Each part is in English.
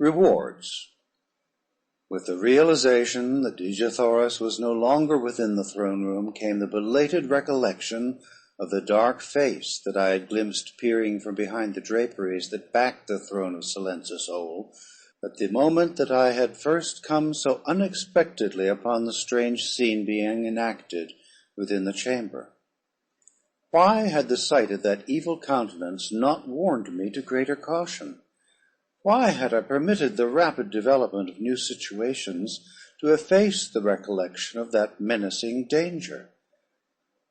Rewards. With the realization that Dejathoras was no longer within the throne room came the belated recollection of the dark face that I had glimpsed peering from behind the draperies that backed the throne of Silence's Hole, at the moment that I had first come so unexpectedly upon the strange scene being enacted within the chamber. Why had the sight of that evil countenance not warned me to greater caution? Why had I permitted the rapid development of new situations to efface the recollection of that menacing danger?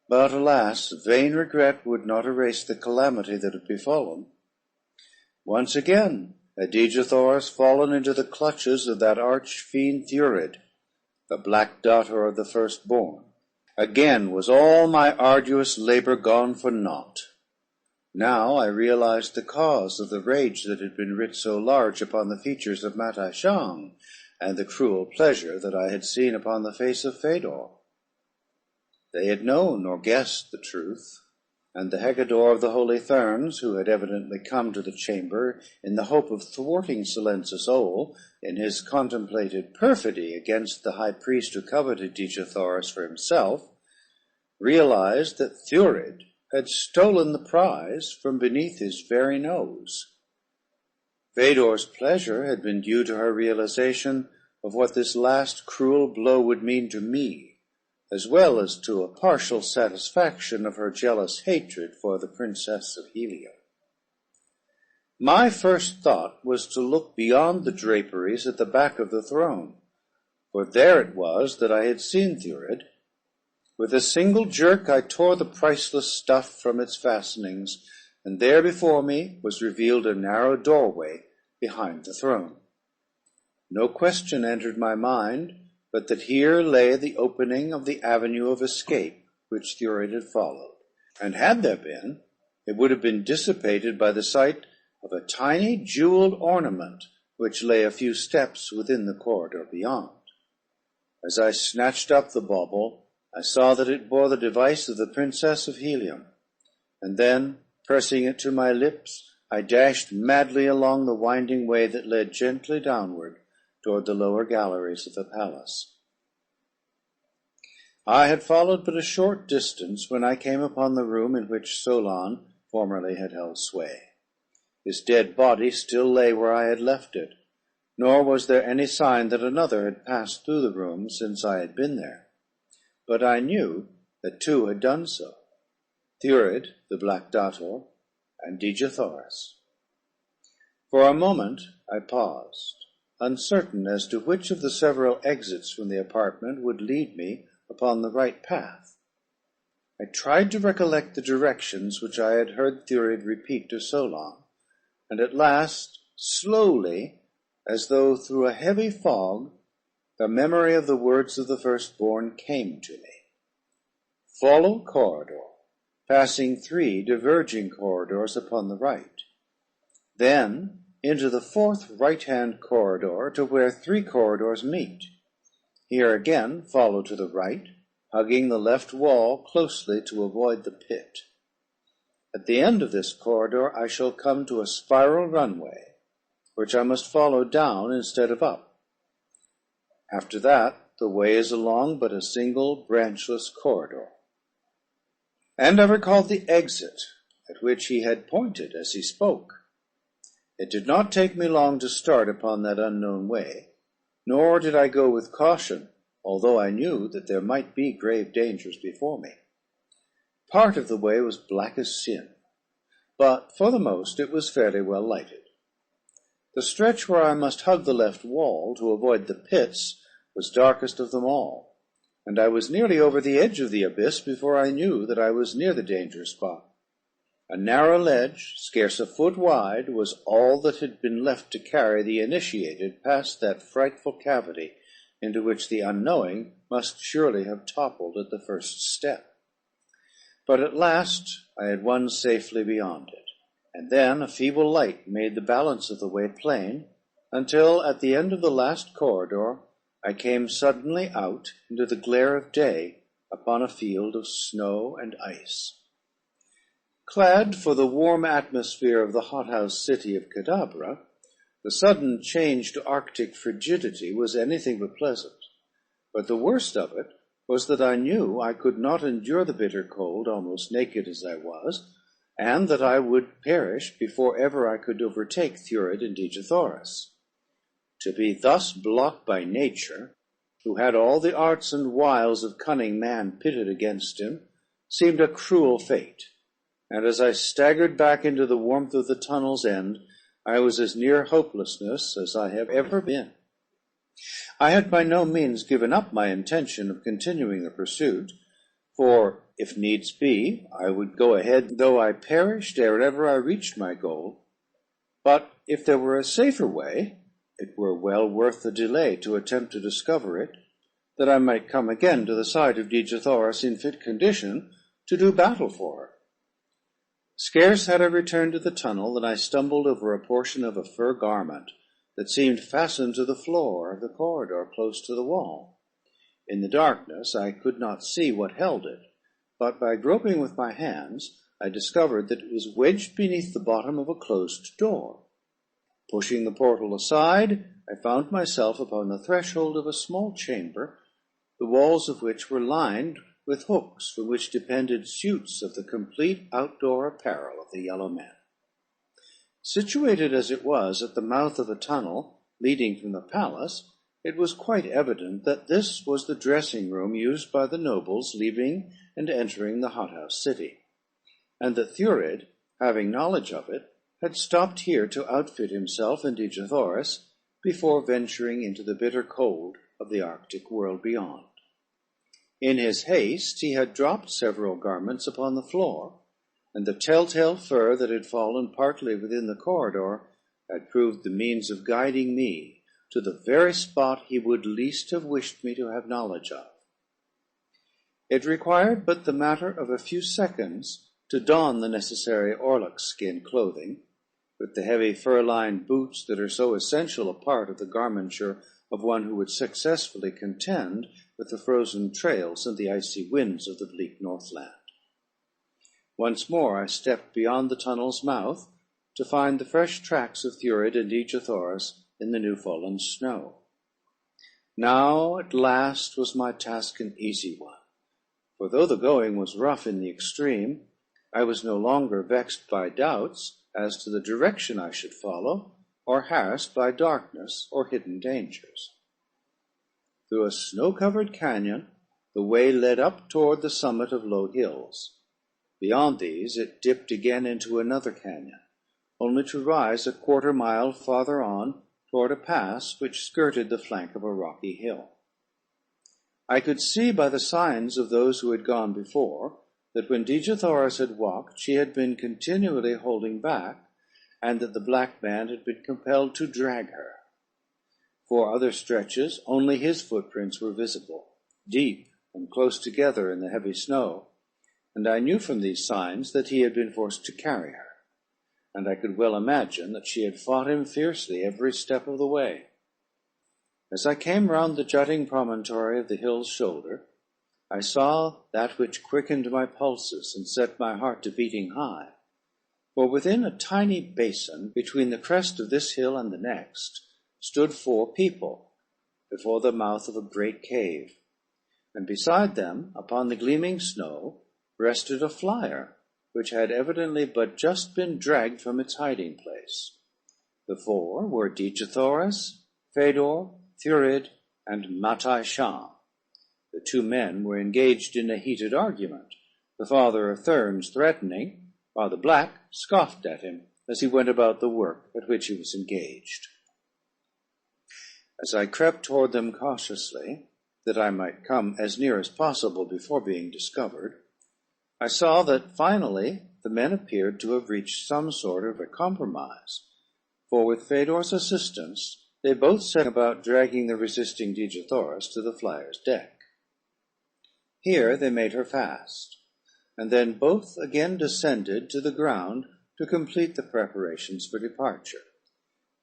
But alas, vain regret would not erase the calamity that had befallen. Once again had Dejathoras fallen into the clutches of that arch-fiend Thurid, the black daughter of the firstborn. Again was all my arduous labor gone for naught. Now I realized the cause of the rage that had been writ so large upon the features of Matai Shang, and the cruel pleasure that I had seen upon the face of Fedor. They had known or guessed the truth, and the Hegador of the Holy Therns, who had evidently come to the chamber in the hope of thwarting Silence's Hole in his contemplated perfidy against the high priest who coveted Dejathoras for himself, realized that Thurid had stolen the prize from beneath his very nose. Fedor's pleasure had been due to her realization of what this last cruel blow would mean to me, as well as to a partial satisfaction of her jealous hatred for the Princess of Helium. My first thought was to look beyond the draperies at the back of the throne, for there it was that I had seen Thurid. With a single jerk I tore the priceless stuff from its fastenings, and there before me was revealed a narrow doorway behind the throne. No question entered my mind but that here lay the opening of the avenue of escape which Thurid had followed, and had there been, it would have been dissipated by the sight of a tiny jeweled ornament which lay a few steps within the corridor beyond. As I snatched up the bauble, I saw that it bore the device of the Princess of Helium, and then, pressing it to my lips, I dashed madly along the winding way that led gently downward toward the lower galleries of the palace. I had followed but a short distance when I came upon the room in which Solon formerly had held sway. His dead body still lay where I had left it, nor was there any sign that another had passed through the room since I had been there. But I knew that two had done so, Thurid, the Black Dato, and Dejathoras. For a moment I paused, uncertain as to which of the several exits from the apartment would lead me upon the right path. I tried to recollect the directions which I had heard Thurid repeat to Solon, and at last, slowly, as though through a heavy fog, the memory of the words of the firstborn came to me. Follow corridor, passing 3 diverging corridors upon the right. Then into the 4th right-hand corridor to where 3 corridors meet. Here again follow to the right, hugging the left wall closely to avoid the pit. At the end of this corridor I shall come to a spiral runway, which I must follow down instead of up. After that, the way is along but a single branchless corridor. And I recalled the exit at which he had pointed as he spoke. It did not take me long to start upon that unknown way, nor did I go with caution, although I knew that there might be grave dangers before me. Part of the way was black as sin, but for the most it was fairly well lighted. The stretch where I must hug the left wall to avoid the pits was darkest of them all, and I was nearly over the edge of the abyss before I knew that I was near the danger spot. A narrow ledge, scarce a foot wide, was all that had been left to carry the initiated past that frightful cavity into which the unknowing must surely have toppled at the first step. But at last I had won safely beyond it, and then a feeble light made the balance of the way plain, until at the end of the last corridor I came suddenly out into the glare of day upon a field of snow and ice. Clad for the warm atmosphere of the hothouse city of Cadabra, The sudden change to Arctic frigidity was anything but pleasant, but the worst of it was that I knew I could not endure the bitter cold, almost naked as I was, and that I would perish before ever I could overtake Thurid and Dejathoras. To be thus blocked by nature, who had all the arts and wiles of cunning man pitted against him, seemed a cruel fate, and as I staggered back into the warmth of the tunnel's end, I was as near hopelessness as I have ever been. I had by no means given up my intention of continuing the pursuit, for, if needs be, I would go ahead though I perished ere ever I reached my goal. But if there were a safer way, it were well worth the delay to attempt to discover it, that I might come again to the side of Dejathoras in fit condition to do battle for her. Scarce had I returned to the tunnel than I stumbled over a portion of a fur garment that seemed fastened to the floor of the corridor close to the wall. In the darkness I could not see what held it, but by groping with my hands I discovered that it was wedged beneath the bottom of a closed door. Pushing the portal aside, I found myself upon the threshold of a small chamber, the walls of which were lined with hooks from which depended suits of the complete outdoor apparel of the yellow men. Situated as it was at the mouth of a tunnel leading from the palace, it was quite evident that this was the dressing room used by the nobles leaving and entering the hothouse city, and that Thurid, having knowledge of it, had stopped here to outfit himself and Dejathoras before venturing into the bitter cold of the Arctic world beyond. In his haste he had dropped several garments upon the floor, and the telltale fur that had fallen partly within the corridor had proved the means of guiding me to the very spot he would least have wished me to have knowledge of. It required but the matter of a few seconds to don the necessary orluk skin clothing, with the heavy fur-lined boots that are so essential a part of the garmenture of one who would successfully contend with the frozen trails and the icy winds of the bleak Northland. Once more I stepped beyond the tunnel's mouth to find the fresh tracks of Thurid and Dejathoras in the new-fallen snow. Now at last was my task an easy one, for though the going was rough in the extreme, I was no longer vexed by doubts as to the direction I should follow, or harassed by darkness or hidden dangers. Through a snow-covered canyon, the way led up toward the summit of low hills. Beyond these it dipped again into another canyon, only to rise a quarter-mile farther on toward a pass which skirted the flank of a rocky hill. I could see by the signs of those who had gone before that when Dejathoras had walked, she had been continually holding back, and that the black man had been compelled to drag her. For other stretches, only his footprints were visible, deep and close together in the heavy snow, and I knew from these signs that he had been forced to carry her, and I could well imagine that she had fought him fiercely every step of the way. As I came round the jutting promontory of the hill's shoulder, I saw that which quickened my pulses and set my heart to beating high, for within a tiny basin between the crest of this hill and the next stood 4 people before the mouth of a great cave, and beside them, upon the gleaming snow, rested a flyer which had evidently but just been dragged from its hiding place. The 4 were Dejathoras, Fedor, Thurid, and Matai Sham. The 2 men were engaged in a heated argument, the father of Thurns threatening, while the black scoffed at him as he went about the work at which he was engaged. As I crept toward them cautiously, that I might come as near as possible before being discovered, I saw that finally the men appeared to have reached some sort of a compromise, for with Fedor's assistance they both set about dragging the resisting Dejathoras to the flyer's deck. Here they made her fast, and then both again descended to the ground to complete the preparations for departure.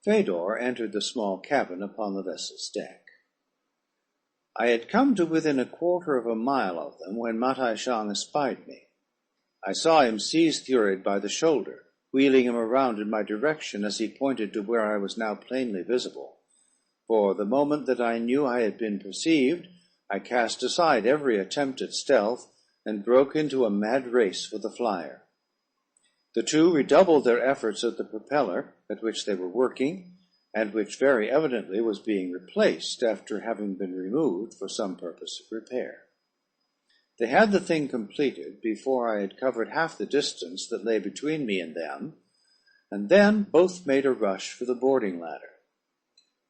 Fedor entered the small cabin upon the vessel's deck. I had come to within a quarter of a mile of them when Matai Shang espied me. I saw him seize Thurid by the shoulder, wheeling him around in my direction as he pointed to where I was now plainly visible. For the moment that I knew I had been perceived, I cast aside every attempt at stealth, and broke into a mad race for the flyer. The two redoubled their efforts at the propeller at which they were working, and which very evidently was being replaced after having been removed for some purpose of repair. They had the thing completed before I had covered half the distance that lay between me and them, and then both made a rush for the boarding ladder.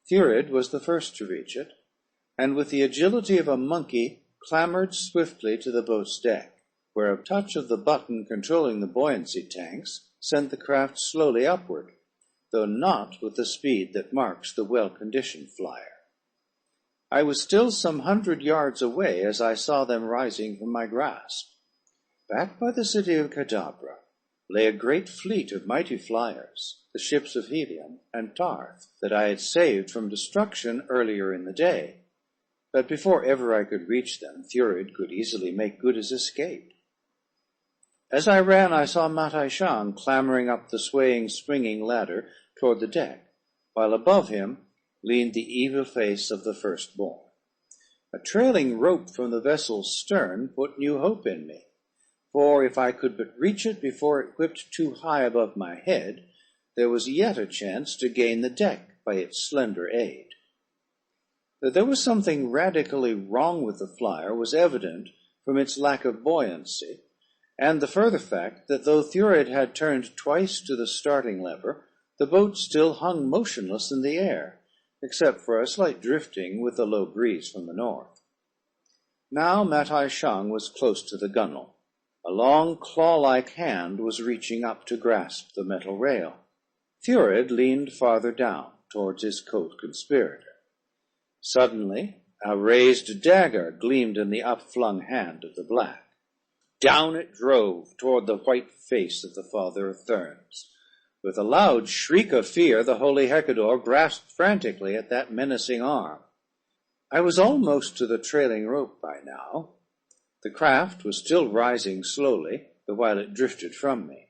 Thurid was the first to reach it, and with the agility of a monkey clambered swiftly to the boat's deck, where a touch of the button controlling the buoyancy tanks sent the craft slowly upward, though not with the speed that marks the well-conditioned flyer. I was still some 100 yards away as I saw them rising from my grasp. Back by the city of Cadabra lay a great fleet of mighty flyers, the ships of Helium and Tarth, that I had saved from destruction earlier in the day. But before ever I could reach them, Thurid could easily make good his escape. As I ran, I saw Matai Shang clambering up the swaying, swinging ladder toward the deck, while above him leaned the evil face of the firstborn. A trailing rope from the vessel's stern put new hope in me, for if I could but reach it before it whipped too high above my head, there was yet a chance to gain the deck by its slender aid. That there was something radically wrong with the flyer was evident from its lack of buoyancy, and the further fact that though Thurid had turned twice to the starting lever, the boat still hung motionless in the air, except for a slight drifting with the low breeze from the north. Now Matai Shang was close to the gunwale. A long claw-like hand was reaching up to grasp the metal rail. Thurid leaned farther down towards his co-conspirator. Suddenly, a raised dagger gleamed in the upflung hand of the black. Down it drove toward the white face of the father of Therns. With a loud shriek of fear, the holy Hecador grasped frantically at that menacing arm. I was almost to the trailing rope by now. The craft was still rising slowly, the while it drifted from me.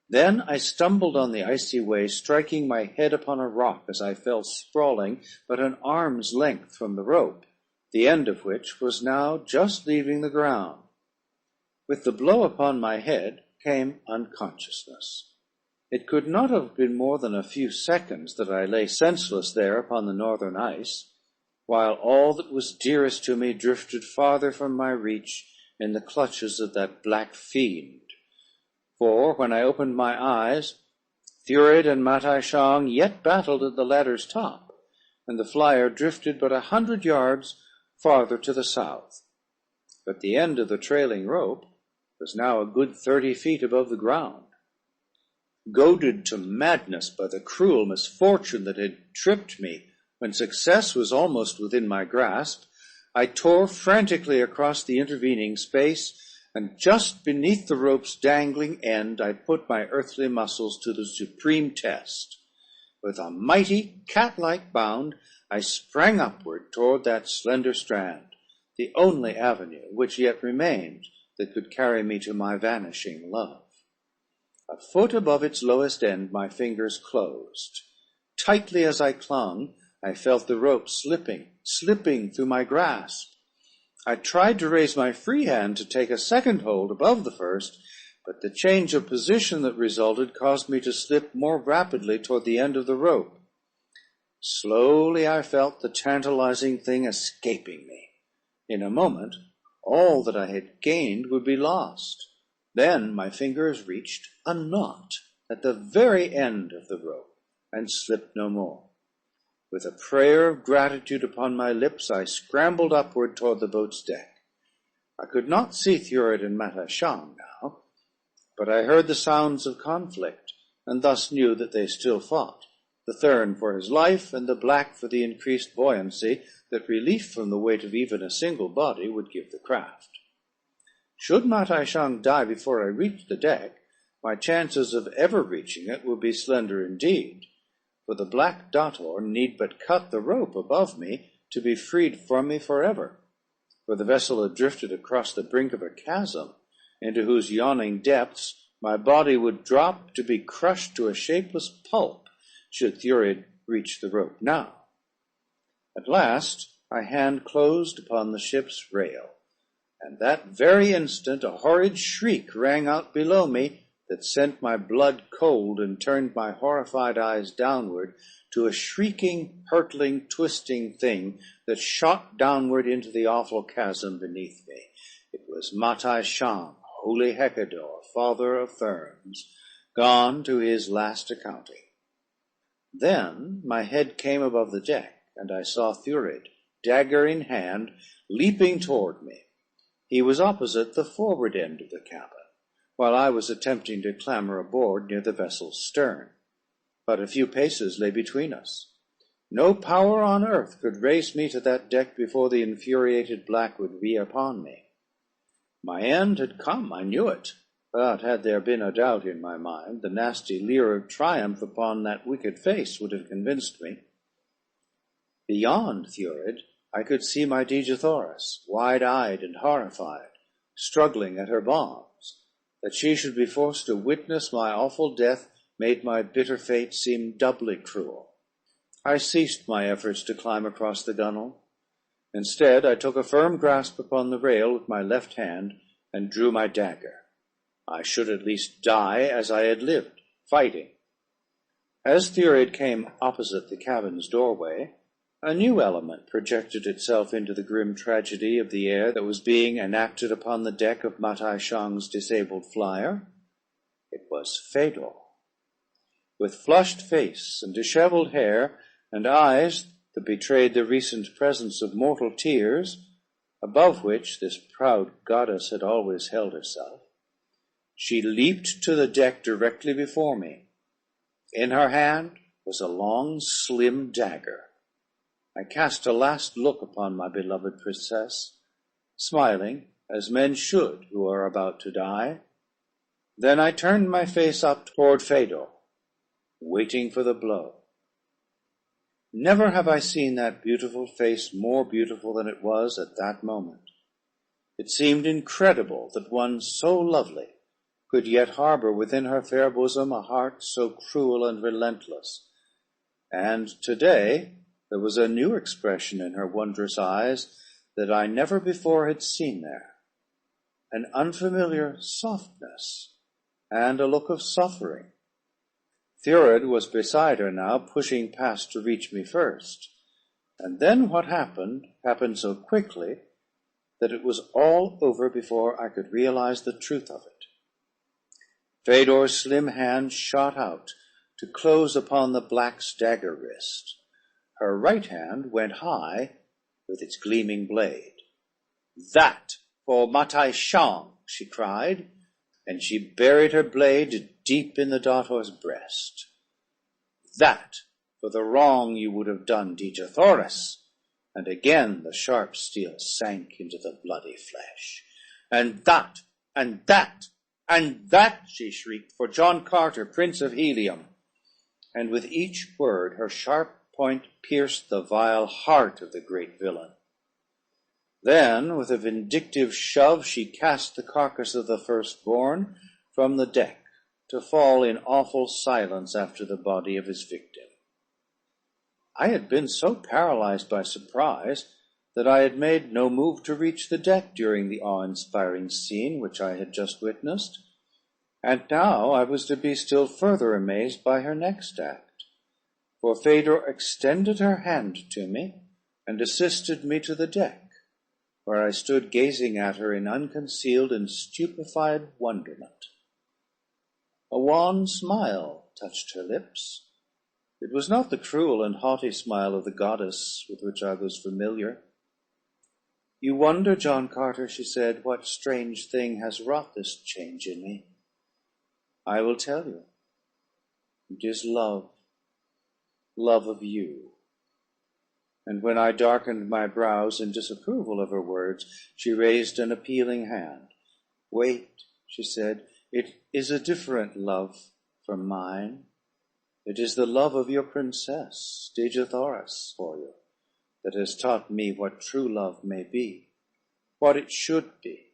Then I stumbled on the icy way, striking my head upon a rock as I fell sprawling but an arm's length from the rope, the end of which was now just leaving the ground. With the blow upon my head came unconsciousness. It could not have been more than a few seconds that I lay senseless there upon the northern ice, while all that was dearest to me drifted farther from my reach in the clutches of that black fiend. For when I opened my eyes, Thurid and Matai Shang yet battled at the ladder's top, and the flyer drifted but 100 yards farther to the south. But the end of the trailing rope was now a good 30 feet above the ground. Goaded to madness by the cruel misfortune that had tripped me when success was almost within my grasp, I tore frantically across the intervening space, and just beneath the rope's dangling end I put my earthly muscles to the supreme test. With a mighty cat-like bound, I sprang upward toward that slender strand, the only avenue which yet remained that could carry me to my vanishing love. A foot above its lowest end my fingers closed. Tightly as I clung, I felt the rope slipping through my grasp. I tried to raise my free hand to take a second hold above the first, but the change of position that resulted caused me to slip more rapidly toward the end of the rope. Slowly I felt the tantalizing thing escaping me. In a moment, all that I had gained would be lost. Then my fingers reached a knot at the very end of the rope, and slipped no more. With a prayer of gratitude upon my lips, I scrambled upward toward the boat's deck. I could not see Thurid and Matai Shang now, but I heard the sounds of conflict, and thus knew that they still fought, the Thern for his life, and the black for the increased buoyancy that relief from the weight of even a single body would give the craft. Should Matai Shang die before I reached the deck, my chances of ever reaching it would be slender indeed, for the black Dator need but cut the rope above me to be freed from me forever, for the vessel had drifted across the brink of a chasm, into whose yawning depths My body would drop to be crushed to a shapeless pulp should Thurid reach the rope now. At last my hand closed upon the ship's rail, and that very instant a horrid shriek rang out below me that sent my blood cold and turned my horrified eyes downward to a shrieking, hurtling, twisting thing that shot downward into the awful chasm beneath me. It was Matai Shang, holy Hecador, father of Therns, gone to his last accounting. Then my head came above the deck, and I saw Thurid, dagger in hand, leaping toward me. He was opposite the forward end of the cabin, while I was attempting to clamber aboard near the vessel's stern. But a few paces lay between us. No power on earth could race me to that deck before the infuriated black would be upon me. My end had come, I knew it, but had there been a doubt in my mind, the nasty leer of triumph upon that wicked face would have convinced me. Beyond Thurid, I could see my Dejathoras, wide-eyed and horrified, struggling at her bonds. That she should be forced to witness my awful death made my bitter fate seem doubly cruel. I ceased my efforts to climb across the gunwale. Instead, I took a firm grasp upon the rail with my left hand and drew my dagger. I should at least die as I had lived, fighting. As Thurid came opposite the cabin's doorway, a new element projected itself into the grim tragedy of the air that was being enacted upon the deck of Matai Shang's disabled flyer. It was Fedor. With flushed face and disheveled hair and eyes that betrayed the recent presence of mortal tears, above which this proud goddess had always held herself, she leaped to the deck directly before me. In her hand was a long, slim dagger. I cast a last look upon my beloved princess, smiling as men should who are about to die. Then I turned my face up toward Fedor, waiting for the blow. Never have I seen that beautiful face more beautiful than it was at that moment. It seemed incredible that one so lovely could yet harbor within her fair bosom a heart so cruel and relentless. And today there was a new expression in her wondrous eyes that I never before had seen there, an unfamiliar softness and a look of suffering. Thurid was beside her now, pushing past to reach me first. And then what happened so quickly that it was all over before I could realize the truth of it. Fedor's slim hand shot out to close upon the black's dagger wrist. Her right hand went high with its gleaming blade. "That for Matai Shang," she cried, and she buried her blade deep in the daughter's breast. "That for the wrong you would have done Dejathoras," and again the sharp steel sank into the bloody flesh. "And that, and that, and that," she shrieked, "for John Carter, Prince of Helium." And with each word her sharp point pierced the vile heart of the great villain. Then, with a vindictive shove, she cast the carcass of the firstborn from the deck, to fall in awful silence after the body of his victim. I had been so paralyzed by surprise that I had made no move to reach the deck during the awe-inspiring scene which I had just witnessed, and now I was to be still further amazed by her next act, for Fedor extended her hand to me and assisted me to the deck, where I stood gazing at her in unconcealed and stupefied wonderment. A wan smile touched her lips. It was not the cruel and haughty smile of the goddess with which I was familiar. "You wonder, John Carter," she said, "what strange thing has wrought this change in me. I will tell you. It is love of you." And when I darkened my brows in disapproval of her words, she raised an appealing hand. "Wait," she said, "it is a different love from mine. It is the love of your princess, Dejathoras, for you, that has taught me what true love may be, what it should be.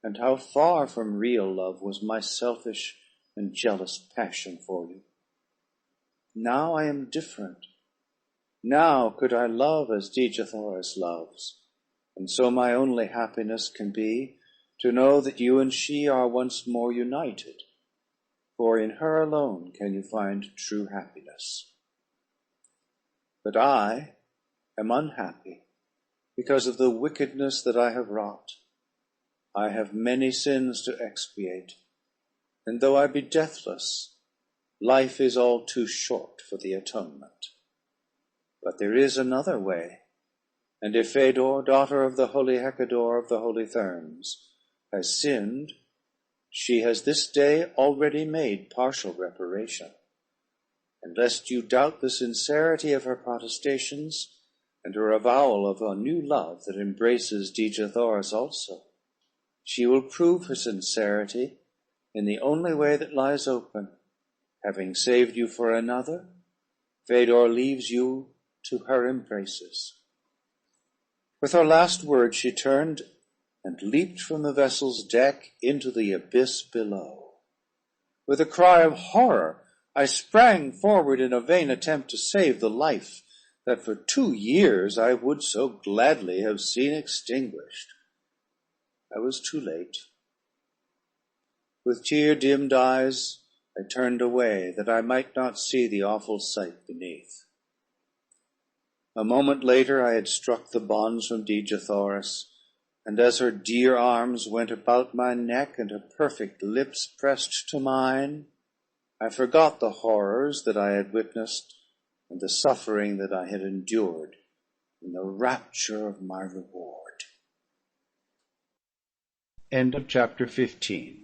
and how far from real love was my selfish and jealous passion for you. Now I am different. Now could I love as Dejathoras loves, and so my only happiness can be to know that you and she are once more united, for in her alone can you find true happiness. But I am unhappy because of the wickedness that I have wrought. I have many sins to expiate, and though I be deathless, life is all too short for the atonement. But there is another way, and if Phaedor, daughter of the holy Hecator of the holy Thermes, has sinned, she has this day already made partial reparation. And lest you doubt the sincerity of her protestations, and her avowal of a new love that embraces Dejathoras also, she will prove her sincerity in the only way that lies open. Having saved you for another, Phaedor leaves you to her embraces. With her last word she turned and leaped from the vessel's deck into the abyss below. With a cry of horror, I sprang forward in a vain attempt to save the life that for 2 years I would so gladly have seen extinguished. I was too late. With tear-dimmed eyes, I turned away, that I might not see the awful sight beneath. A moment later I had struck the bonds from Dejathoras, and as her dear arms went about my neck and her perfect lips pressed to mine, I forgot the horrors that I had witnessed and the suffering that I had endured in the rapture of my reward. End of chapter 15.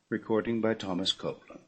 Recording by Thomas Copeland.